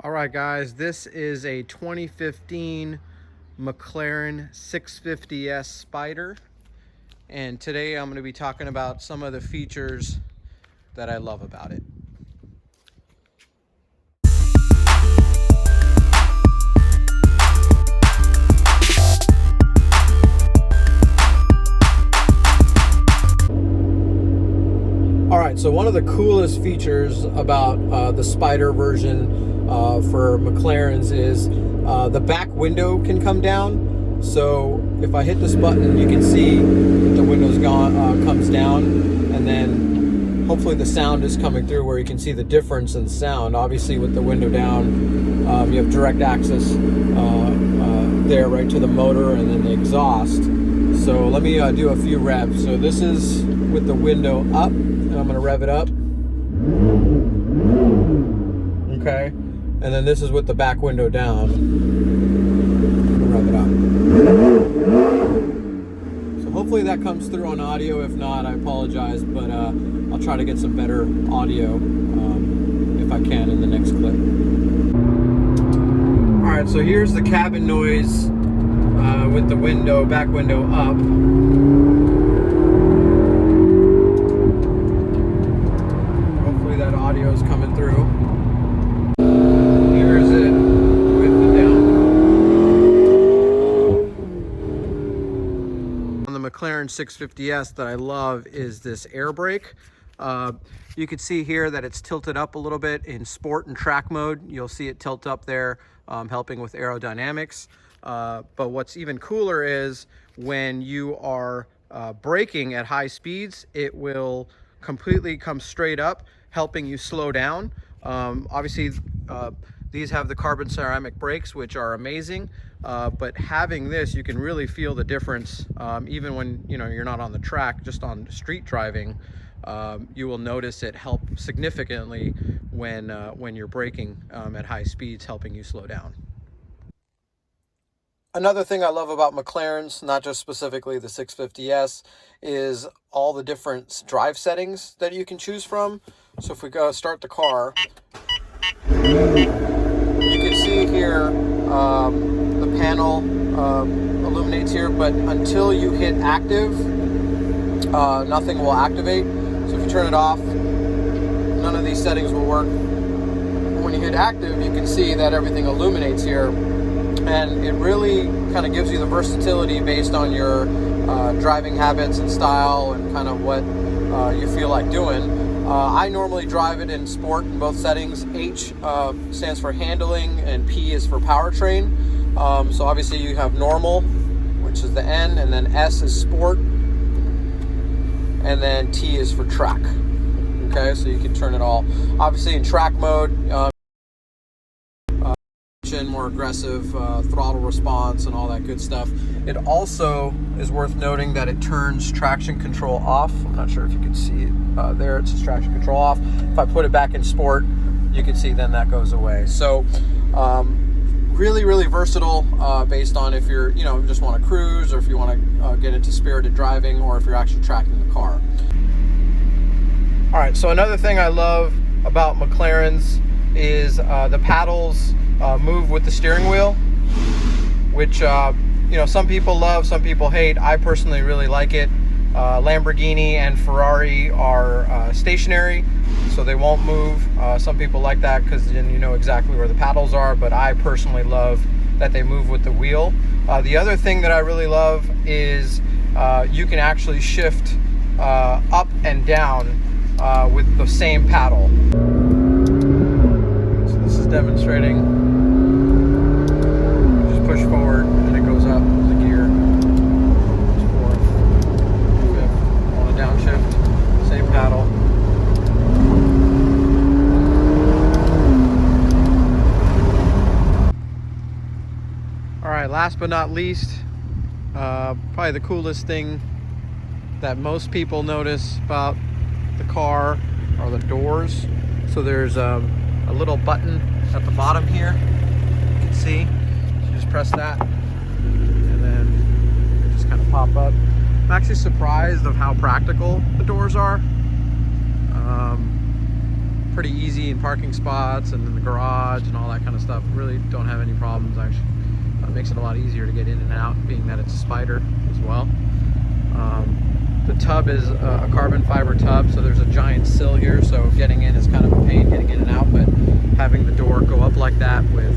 All right, guys, this is a 2015 McLaren 650S Spider, and today I'm going to be talking about some of the features that I love about it. All right, so one of the coolest features about the Spider version for McLarens is the back window can come down. So if I hit this button, you can see the window's comes down, and then hopefully the sound is coming through where you can see the difference in sound. Obviously with the window down, you have direct access there right to the motor and then the exhaust. So let me do a few revs. So this is with the window up, and I'm going to rev it up. Okay, and then this is with the back window down. I'm going to rev it up. So hopefully that comes through on audio. If not, I apologize, but I'll try to get some better audio if I can in the next clip. All right, so here's the cabin noise with the back window up. Hopefully that audio is coming through. Here's it with the down. On the McLaren 650S that I love is this air brake. You can see here that it's tilted up a little bit in sport and track mode. You'll see it tilt up there, helping with aerodynamics. But what's even cooler is when you are braking at high speeds, it will completely come straight up, helping you slow down. Obviously, these have the carbon ceramic brakes, which are amazing. But having this, you can really feel the difference, even when you're not on the track, just on street driving. You will notice it help significantly when you're braking at high speeds, helping you slow down. Another thing I love about McLarens, not just specifically the 650S, is all the different drive settings that you can choose from. So if we go start the car, you can see here the panel illuminates here, but until you hit active, nothing will activate. So if you turn it off, none of these settings will work. When you hit active, you can see that everything illuminates here. And it really kind of gives you the versatility based on your driving habits and style and kind of what you feel like doing. I normally drive it in sport in both settings. H stands for handling and P is for powertrain. So obviously you have normal, which is the N, and then S is sport, and then T is for track. Okay, so you can turn it all. Obviously in track mode, more aggressive throttle response and all that good stuff. It also is worth noting that it turns traction control off. I'm not sure if you can see it there. It says traction control off. If I put it back in sport, you can see then that goes away. So really versatile based on if you're just want to cruise, or if you want to get into spirited driving, or if you're actually tracking the car. All right, so another thing I love about McLarens is the paddles move with the steering wheel, which some people love, some people hate. I personally really like it. Lamborghini and Ferrari are stationary, so they won't move. Some people like that because then you know exactly where the paddles are, but I personally love that they move with the wheel. The other thing that I really love is you can actually shift up and down with the same paddle. So this is demonstrating. Push forward and it goes up the gear. Fourth, fifth, on a downshift, same paddle. All right, last but not least, probably the coolest thing that most people notice about the car are the doors. So there's a little button at the bottom here, you can see. Press that and then they just kind of pop up. I'm actually surprised of how practical the doors are. pretty easy in parking spots and in the garage and all that kind of stuff. Really don't have any problems. Actually, makes it a lot easier to get in and out, being that it's a Spider as well. The tub is a carbon fiber tub, so there's a giant sill here, so getting in is kind of a pain getting in and out, but having the door go up like that with